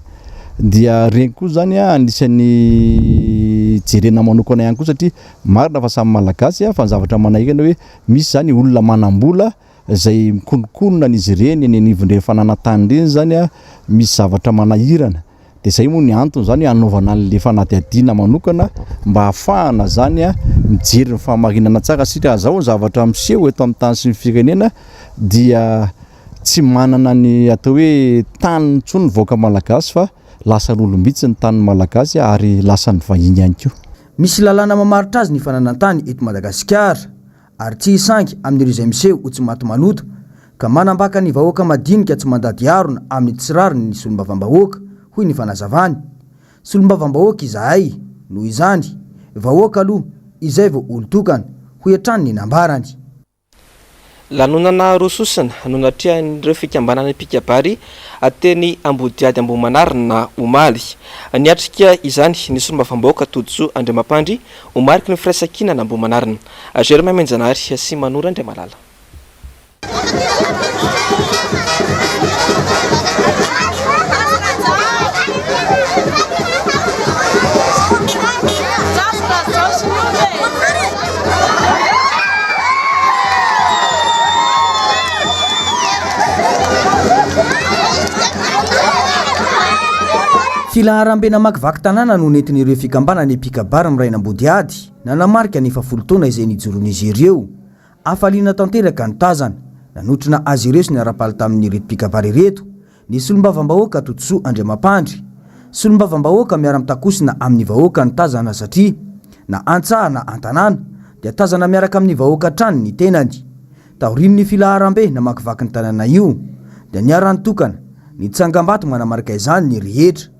dia reny koa zany anisan'ny jerena manokana ihany koa satria marina fa samy malagasy fa ny zavatra manaikana hoe misy zany olona manambola zay mikonokonona an'izy ireny eny anivon'ireny fananantany reny zany misy zavatra manahirana de zay moa ny antony zany anaovana an'le fanadihadiana manokana mba hahafahana zany mijery ny fahamarinana tsara satria zao zavatra miseho eto amin'ny tany sy ny firenena dia tsy manana ny atao hoe tany ntsony voaka malagasy fa lasa n'olombitsy ny tany malagasy ary lasa ny vahiny ihany koa. Misy lalàna mamaritra azy ny fananantany eto Madagasikara ary tsy hisangy amin'ireo izay miseho ho tsy maty manota ka manambaka ny vahoaka madinika tsy mandady arona amin'ny tsirariny ny solombavambahoaka hoy ny fanazavany. Solombavambahoaka izahay noho izany vahoaka aloha izay vao olo-tokana hoy hatrany ny nambarany. Lanonana rososina nonatrehan'ireo fikambanana pikabary ateny Ambodiady Ambohimanarina omaly. Niatrika izany ny solombavambahoaka Tojoa Andriamampandry omariky ny firaisan-kinana Ambohimanarina. Germain Menjanary sy Manora Andriamalala. Filaharam-be namakivaky tanàna no nentin'ireo fikambanana ny pikabary amin'ny raina Ambodiady nanamarika ny 7 taona izay nijoron'izy ireo. Afaliana tanteraka ny tazana nanotrina azy ireo sy niara-palitana amin'ny reto pikabary reto ny solombavambahoaka Tojoa Andriamampandry. Solombavambahoaka miara-mitakosina amin'ny vahoaka ny tazana satria na antsaha na antanàna dia tazana miaraka amin'ny vahoaka trany ny tenany. Taorian'ny filaharam-be namakivaky ny tanàna io dia niara-nitokana ny tsangam-bato manamarika izany ny rehetra.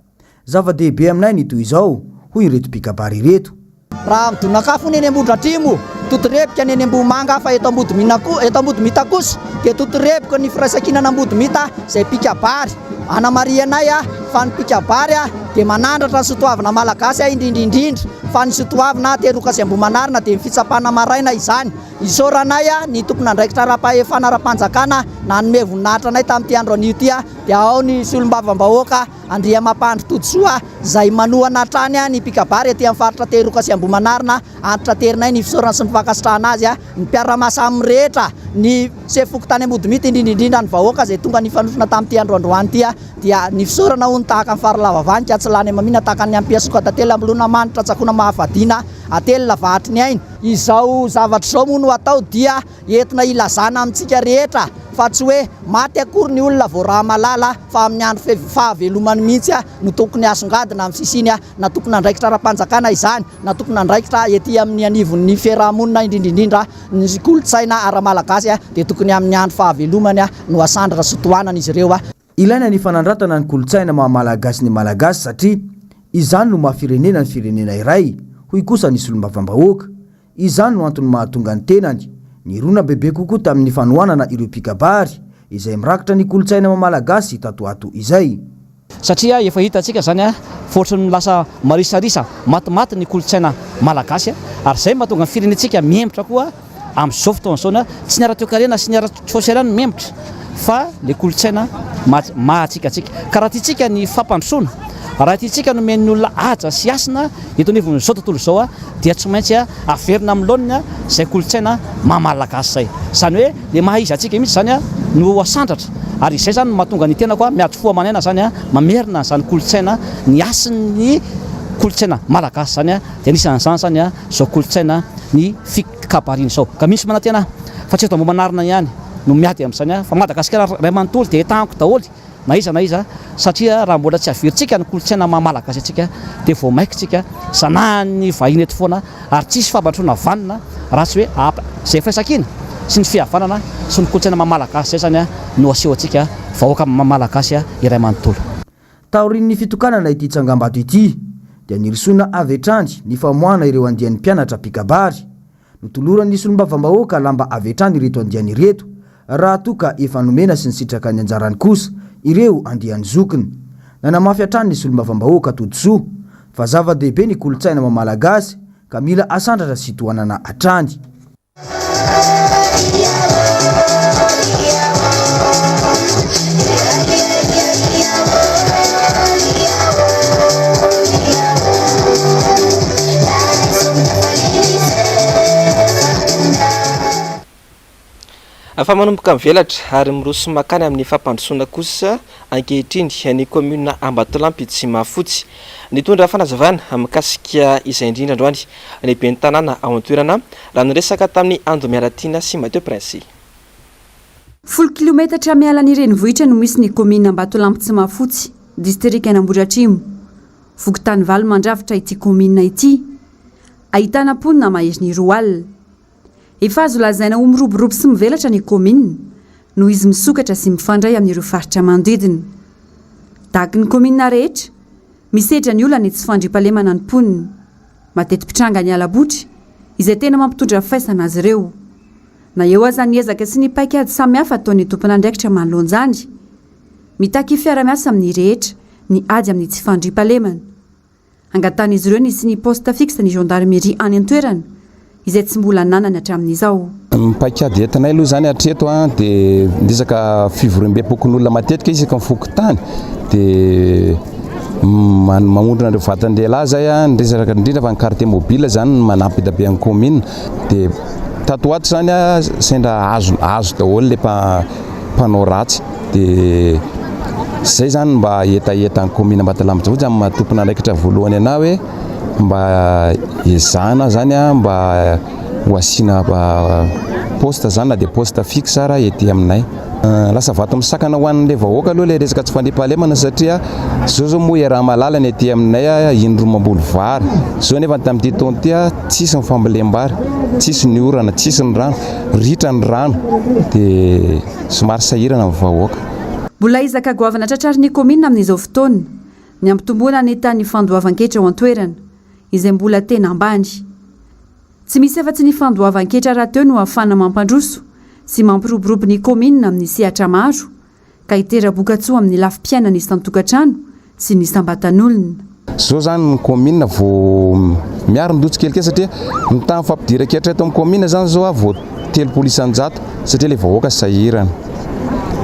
Zava-dehibe aminay ny toy izao hoy ireto pikabary reto. Raha midonakafo ny eny Ambohidratrimo totorepika ny eny Ambohimanga fa eto Ambodimita kosa dia totorepika ny firaisan-kinana Ambodimita zay pikabary. Anamarianay fa ny pikabary dia manandratra ny sotoavina malagasy indrindrindrindra fa ny sotoavina teroka sy Ambohimanarina dia fitsapana maraina izany. Isoranay ny tompona andraikitra ara-pahefana ara-panjakana nanome voninahitra anay tamin'ity andro anio ty dia ao ny solombavambahoaka Andriamampandry Tojoa zay manohana trany ny pikabary aty amin'ny faritra teroka sy Ambohimanarina antitra terinay ny fisaorana sy ny fankasitrahana azy ny mpiara-masa amin'ny rehetra ny sefoko tany Ambodimita indrindrindrindra ny vahoaka zay tonga nifanofina tamin'ity andro androany ty dia ny fisaorana ho ny tahaka ny fahalalavavanika tsy lany mamina tahaka ny ampiasokata telo ambolona manitra tsakona mahafadina atelo lavatry ny ainy. Izao zavatra zao moa no atao dia entina ilazana amintsika rehetra fa tsy hoe maty akory ny olona vao raha malala fa amin'ny andro fahavelomany mihitsy no tokony asongadina amin'ny sisiny na tokony andraikitra ara-panjakana izany na tokony andraikitra ety amin'ny anivon'ny fiarahamonina indrindrindrindra ny kolotsaina ara-malagasy dia tokony amin'ny andro fahavelomany no asandratra sotoanana izy ireo. Ilaina ny fanandratana ny kolotsaina maha-malagasy ny malagasy satria izany no mahafirenena ny firenena iray hoy kosa ny solombavambahoaka. Izany no antony mahatonga ny tenany nirona bebe kokoa tamin'ny fanohanana ireo pikabary izay mirakitra ny kolotsaina maha-malagasy tatoato izay. Satria efa hitantsika zany fotra ny lasa marisarisa matimaty ny kolotsaina malagasy ary zay mahatonga ny firenentsika miembotra koa amin'izao fotoana zao tsy niara-toekarena sy niara-tsosialana miembotra fa le kolotsaina mahatsikatsika karaha tytsika ny fampandrosoana raha tytsika no men'ny olona aja sy asina eto anivon'izao tontolo zao dia tsy maintsy averina amin'ny laonina zay kolotsaina maha-malagasy zay zany hoe le mahaiza atsika mihitsy zany no asandratra ary izay zany mahatonga ny tena koa miady foa manaina zany mamerina zany kolotsaina ny asin'ny kolotsaina malagasy zany dia anisan'izany zany zao kolotsaina ny fikabariny zao ka misy manantena fa tsy eto Ambohimanarina ihany no miady amin'izany fa Madagasikara ray manontolo dia etanko daholo na iza satria raha mbola tsy averitsika ny kolotsaina maha-malagasy atsika dia vao maikitsika sanahany vahiny eto foana ary tsisy fahabantrona vanina raha tsy hoe zay firaisan-kina sy ny fihavanana sy ny kolotsaina maha-malagasy zay zany no aseho atsika vahoaka malagasy iray manontolo. Taorian'ny fitokanana ity tsangambato ity dia nirisoana avy hatrany ny famoahana ireo andian'ny mpianatra pikabary. Notoloran'ny solombavambahoaka lamba avy hatrany ireto andiany ireto raha toka efa nomena sy ny sitraka ny anjarany kosa ireo andiany zokiny. Nanamafy hatrany ny solombavambahoaka Tojoa fa zava-dehibe ny kolotsaina mamalagasy ka mila asandratra sy toanana atrany. Afa manomboka mivelatra ary miroso makany amin'ny fampandrosoana kosa ankehitriny ny commune Ambatolampy tsy mahafotsy nitondra fanazavana mikasika izay indrindra androany ny ben'ny tanàna ao an-toerana raha niresaka tamin'ny Ando Miaratiana sy Mateo Prince. 10 kilometatra miala ny renivohitra no misy ny commune Ambatolampy tsy mahafotsy district Anambohidratrimo. Vokotany valo mandravitra ity commune ity ahitana ponina maheziny 2 alina. Efa azo lazaina ho miroborobo sy mivelatra ny commune noho izy misokatra sy mifandray amin'ireo faritra manodidina. Daky ny commune rehetra misedra ny olona ny tsy fandriam-pahalemana ny ponina. Mateti-pitranga ny alabotry izay tena mampitondra faisana azy ireo. Na eo aza ny ezaka sy ny paikady samihafa ataon'ny tompon'andraikitra manoloanjany. Mitaky fiara-miasa amin'ny rehetra ny ady amin'ny tsy fandriam-pahalemana. Angatan'izy ireo nisy ny poste fixe ny gendarmerie any an-toerana izay tsy mbola nanana hatramin'izao. Paikady entinay aloha zany hatreto dia ndisaka fivorombepokon'olona matetika izy ka mifoky tany dia mamondrona ireo vatan-dehilahy zay ndresaka indrindra fa ny carte mobile zany manampy dabe amin'ny commune dia tato ato zany sendra azo daholo le mpanao ratsy dia zay zany mba etaeta ny commune Ambatolampy zany mahatompona andraikitra voalohany ana hoe mba ezana zany mba ho asina poste zany na dia poste fixe ara ety aminay. Lasa vato misakana ho an'ilay vahoaka aloha le resaka tsy fandriam-pahalemana satria zao moa raha malalana ety aminay indro mamboly vary zao nefa tamin'ity taona ty tsisy ny fambolem-bary, tsisy ny orana, tsisy ny rano, ritra ny rano dia somary sahirana ny vahoaka. Mbola izaka goavana tratrary ny commune amin'izao fotoana ny ampitomboana ny tany fandoavan-ketra ao an-toerana izay mbola tena ambany. Tsy misy efa-tsy ny fandoavan-ketra raha teo no ahafana mampandroso sy mampiroborobo ny commune amin'ny sehatra maro ka hitera-bokatsoa amin'ny lafim-piaina ny isan-tokantrano sy ny isambatan'olona. Zao zany ny commune vao miaro ndotsy kelikely satria ny tany fampidiran-ketra eto amin'ny commune zany zao vao 3 isan-jato satria le vahoaka sahirana.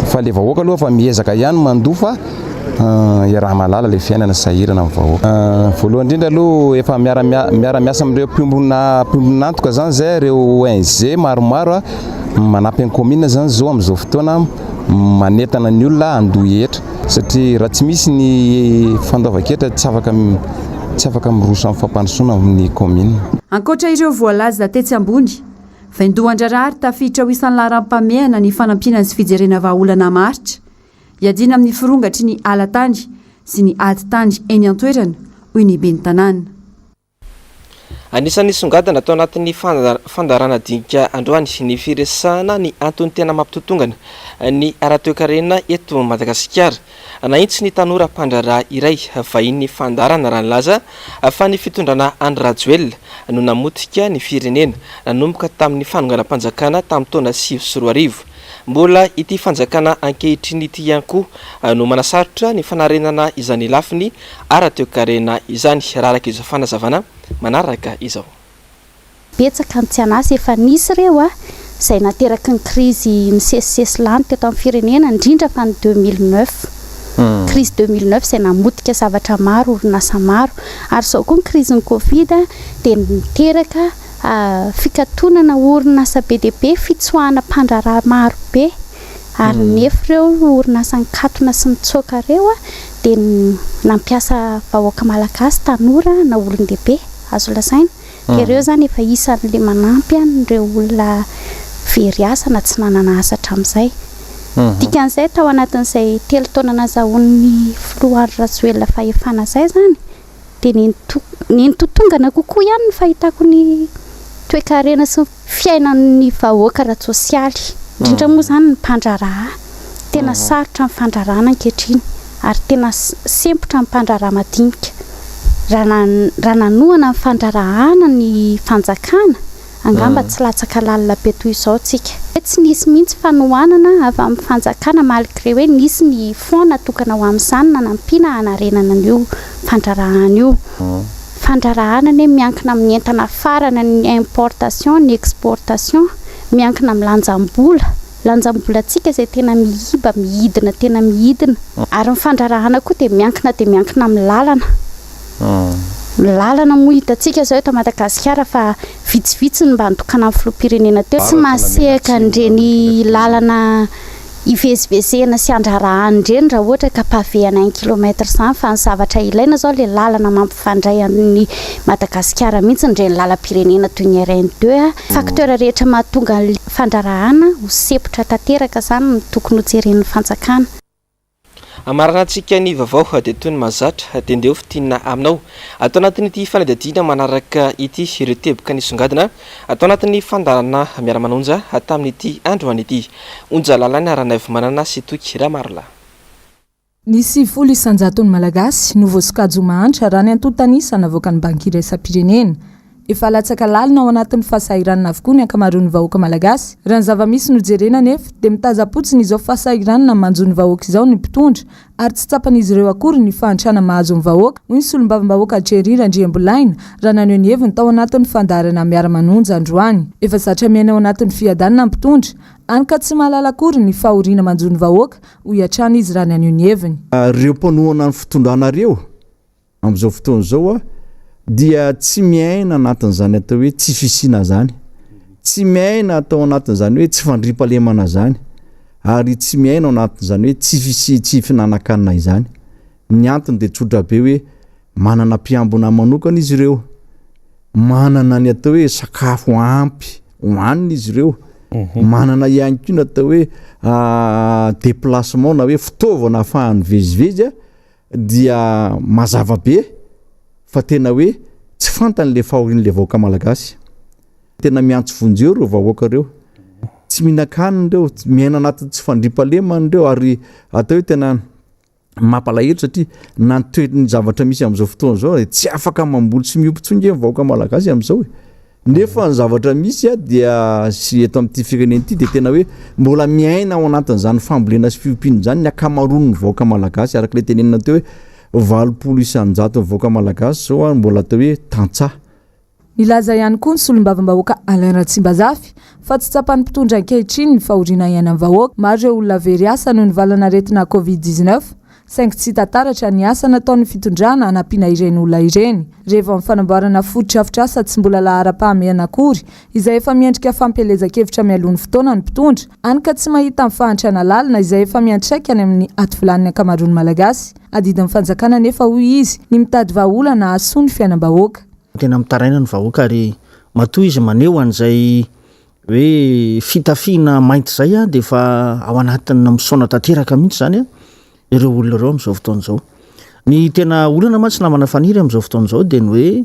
Fa le vahoaka aloha fa miezaka ihany mandofa raha malala le fiainana sahirana amin'ny vahoaka. Voalohany indrindra aloha efa miara-miasa amin'ireo mpiombonantoka zany zay ireo ONG maromaro manampy ny commune zany zao amin'izao fotoana manentana ny olona andohetra satria raha tsy misy ny fandoavan-ketra tsy afaka miroso amin'ny fampandrosoana amin'ny commune. Ankoatra ireo voalaza tetsy ambony vaindohan-drarary tafiditra ho isan'ny laharam-pameana ny fanampiana sy fijerena vahaolana maritra iadina amin'ny firongatry ny alatany sy ny adi-tany eny an-toerana hoy ny ben'ny tanàna. Anisan'ny songadina atao anatin'ny fandarana dinika androany ny firesahana ny antony tena mampitotongana ny ara-toe-karena eto Madagasikara. Nahintsy ny tanora mpandraraha iray vahiny fandarana raha nilaza fa ny fitondrana Andry Rajoelina no namotika ny firenena nanomboka tamin'ny fanonganam-panjakana tamin'ny taona 2024. Mbola ity fanjakana ankehitriny ity ihany koa no manasarotra ny fanarenana izany lafiny ara-toe-karena izany raraka izao fanazavana manaraka izao. Betsaka ny tsy anasy efa nisy reo izay nateraky ny krizy ny sesisesy lany teto amin'ny firenena indrindra fa ny 2009. Crise 2009 izay namotika zavatra maro, orinasa maro ary zao koa ny krizy ny Covid dia niteraka fikatonana orinasa be dia be, fitsoahana mpandraraha maro be ary nefa ireo orinasa nikatona sy nitsoaka ireo dia nampiasa vahoaka malagasy, tanora na olon-dehibe azo lazaina. Dia ireo zany efa isan'le manampy ireo olona very asa na tsy nanana asa hatramin'izay. Dikan'izay tao anatin'izay 3 taona nazahoan'ny filoha Andry Rajoelina fahefana izay zany dia nintotongana kokoa ihany ny fahitako ny toe-karena sy fiainan'ny vahoaka ara-tsosialy indrindra moa zany ny mpandraraha. Tena sarotra ny fandrarahana ankehitriny ary tena sempotra ny mpandraraha madinika. Raha nanohana ny fandrarahana ny fanjakana angamba tsy latsaka lalina petoy izao tsika tsy nisy mihitsy fanohanana avy amin'ny fanjakana malgré hoe nisy ny fond natokana ho amin'izany na nampina hanarenana an'io fandrarahana io fandrarahana ny miankina amin'ny entana farana ny importation ny exportation miankina amin'ny lanjam-bola tsika izay tena mihiba mihidina tena mihidina ary ny fandrarahana koa dia miankina amin'ny lalana moa hitantsika zao eto Madagasikara fa vitsivitsy mba nitokana amin'ny filoham-pirenena teo tsy masehaka nireny lalana ivezivezena sy andrarahana ireny raha ohatra ka pavehana 1 kilometre izany fa ny zavatra ilaina zao le lalana mampifandray amin'ny Madagasikara mihitsy nireny lalam-pirenena toy ny RN2 facteur rehetra mahatonga ny fandrarahana ho sepotra tanteraka izany no tokony ho jeren'ny fanjakana. Amarana antsika ny vaovao dia toy ny mahazatra dia ndeo fitinina aminao atao anatin'ity fanadadiana manaraka ity ireo teboka nisongadina atao anatin'ny fandarana miara-manonja tamin'ity androany ity onja lalany aranavy manana sy toky ramarola. Nisy 10 isanjaton'ny malagasy no voasokajy mahantra raha ny antontanisa navoaka ny banky iraisam-pirenena. Efa latsaka lalina ao anatin'ny fahasahiranana avokoa ny ankamaroan'ny vahoaka malagasy. Raha ny zava-misy no jerena nefa dia mitaza-potsiny izao fahasahiranana manjon'ny vahoaka izao ny mpitondra ary tsy tsapan'izy ireo akory ny fahantrana mahazo ny vahoaka. Hoy ny solombavambahoaka Jerira Andriambolaina raha naneho ny heviny tao anatin'ny fandarana miara-manonja androany. Efa zatra miaina ao anatin'ny fiadanana mpitondra any ka tsy mahalala akory ny fahoriana manjon'ny vahoaka ho hiatrana izy raha naneho ny heviny. Reo mpanohana ny fitondranareo amin'izao fotoana izao dia tsy miaina anatin'izany atao hoe tsy fisina zany, tsy miaina atao anatin'izany hoe tsy fandripalemana zany, ary tsy miaina anatin'izany hoe tsy finanankanina izany. Ny antony dia tsotra be hoe manana mpiambona manokana izy ireo, manana ny atao hoe sakafo ampy hoanina izy ireo, manana ihany koa ny atao hoe déplacement na hoe fitaovana ahafahany vezivezy dia mazava be fa tena hoe tsy fantany le fahorian'le vahoaka malagasy. Tena miantso vonjeo reo vahoaka reo, tsy mihinan-kanina reo, miaina anaty tsy fandripalemana reo ary atao hoe tena mampalahelo satria nantoetry ny zavatra misy amin'izao fotoana izao tsy afaka mamboly sy miompitsonge ny vahoaka malagasy amin'izao nefa ny zavatra misy dia sy eto amin'ity firenena ity dia tena hoe mbola miaina ao anatin'izany fambolena sy fiompiana zany ny akamaroan'ny vahoaka malagasy araka le tenenina teo hoe 20 isanjato ny vahoaka malagasy zao mbola atao hoe tantsaha. Nilaza ihany koa ny solombavambahoaka Alain Ratsimbazafy fa tsy tsapan'ny mpitondra ankehitriny ny fahoriana iainan'ny vahoaka. Maro ireo olona very asa noho ny valana aretina Covid-19 saingy tsy tataratra ny asa nataon'ny fitondrana hanampiana ireny olona ireny. Rehefa amin'ny fanamboarana foto-drafitr'asa tsy mbola lahara-pahamehana akory izay efa miendrika fampielezan-kevitra mialohan'ny fotoana ny mpitondra any ka tsy mahita amin'ny fahantrana lalina izay efa miantraika any amin'ny ato filan'ny ankamaroan'ny malagasy. Adidin'ny fanjakana nefa hoy izy ny mitady vahaolana hahasoa ny fiainam-bahoaka. Tena mitaraina ny vahoaka ary matoa izy maneho an'izay hoe fitafiana mainty zay dia efa ao anatin'ny misaona tanteraka mihitsy zany ireo olona ireo amin'izao fotoana izao. Ny tena olana ma tsy namana faniry amin'izao fotoana izao dia ny hoe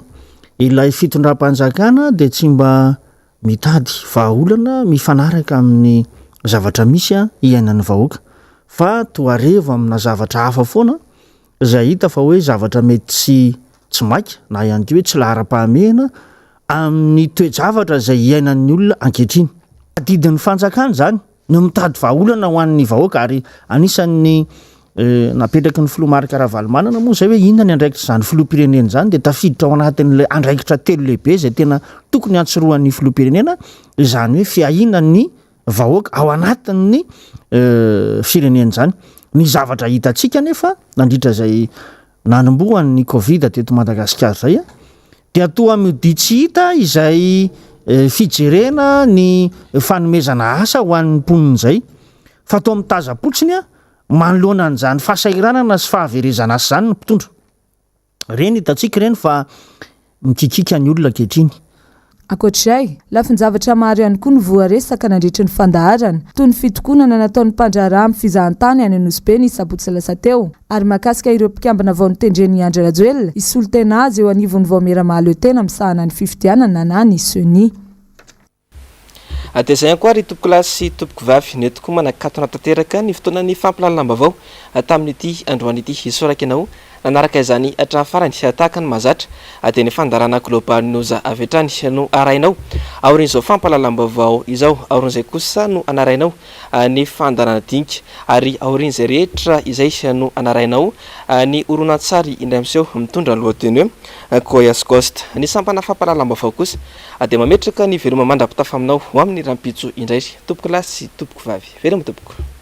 ilay fitondram-panjakana dia tsy mba mitady vahaolana mifanaraka amin'ny zavatra misy iainan'ny vahoaka fa toareva amina zavatra hafa foana izay hita fa hoe zavatra mety tsy maika na ihany koa hoe tsy lahara-pahamehana amin'ny toe-javatra izay iainan'ny olona ankehitriny. Adidin'ny fanjakana zany no mitady vahaolana ho an'ny vahoaka ary anisan'ny napetraka ny filomarika Ravalomanana moa zay hoe inona ny andraikitra izany filoham-pirenena zany dia tafiditra ao anatin'le andraikitra telo lehibe izay tena tokony antsoroan'ny filoham-pirenena izany hoe fiahinan'ny vahoaka ao anatin'ny firenena zany. Ny zavatra hitantsika nefa nandritra izay nanombohan'ny Covid teto Madagasikara zay dia toa miodi tsy hita izay fijerena ny fanomezana asa ho an'ny mponina izay fa toa mitaza-potsiny manoloana an'izany fahasahiranana sy fahaverezana asa zany ny mpitondra. Reny hitantsika ireny fa mikikika ny olona ankehitriny. Ankoatr'izay, lafin-javatra maro ihany koa no voaresaka nandritra ny fandaharana toy ny fitokonana nataon'ny mpandraharaha amin'ny fizahantany any Anosbe ny sabotsy lasa teo ary mahakasika ireo mpikambana vao nitendren'ny Andry Rajoelina isolo tena azy eo anivon'ny Vaomera tena misahana ny fifidianana na ny Sony. Dia izay ihany koa ry tompoko lahy sy tompoko vavy ny tokoa manakatona tanteraka ny fotoana ny fampilalana-baovao tamin'ity androany ity isoraka ianao nanaraka izany hatramin'ny farany tahaka ny mahazatra dia ny fandarana global news avy hatrany no arainao aorin'izao fampalalam-baovao izao aorin'izay kosa no anarainao ny fandarana dinika ary aorin'izay rehetra izay no anarainao ny oronan-tsary indray amin'izao mitondra ny lohateny hoe Goias Ghost ny sampana fampalalam-baovao kosa dia mametraka ny veloma mandrapitafa aminao ho amin'ny rampitso indray tompoko lahy sy tompoko vavy veloma tompoko